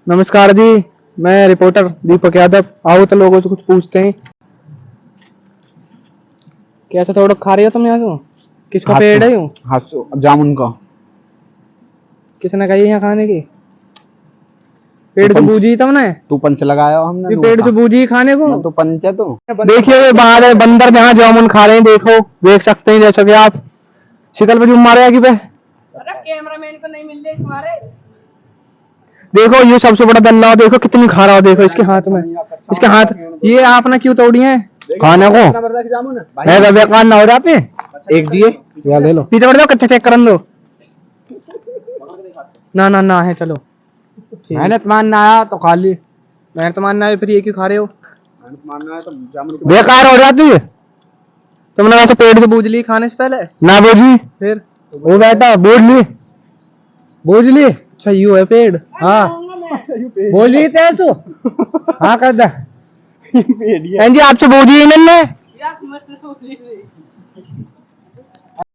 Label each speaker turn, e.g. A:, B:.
A: नमस्कार जी, मैं रिपोर्टर दीपक यादव। आओ तो लोगों से कुछ पूछते हैं। कैसे थोड़ा खा रही हो तुम यहाँ से? किसका पेड़ है यूं?
B: जामुन का।
A: किसने कही यहाँ खाने की? पेड़ तो बूझी तुमने।
B: तू पंच लगाया हमने।
A: पेड़ से बूझी खाने को।
B: तो पंच है तू।
A: देखिए बाहर है बंदर जहाँ जामुन खा रहे हैं। देखो देख सकते हैं जैसा कि आप शिकल पे जुम मारे पे।
C: कैमरामैन को नहीं मिल रहे तुम्हारे।
A: देखो ये सबसे बड़ा दल्ला, देखो कितनी खा रहा हो। देखो इसके हाथ में, इसके हाथ ये आपने क्यों तोड़ी है खाने को? है बेकार ना हो जाते।
B: एक दिए
A: या ले लो, पीछे बढ़ जाओ, कच्चे चेक कर दो। ना ना ना है, चलो
B: मैंने मान ना आया तो खा ली।
A: मैंने तो मानना है, फिर ये क्यों खा रहे हो?
B: मानना है तो जामुन
A: बेकार हो जाती है। तुमने वैसे पेड़ से बूझ ली खाने से पहले ना बूझी? फिर वो बैठा बूझ ली, बूझ ली। अच्छा यू है पेड़। हाँ बोली थे तू। हाँ कर दे जी, आपसे बूझी ही मैंने।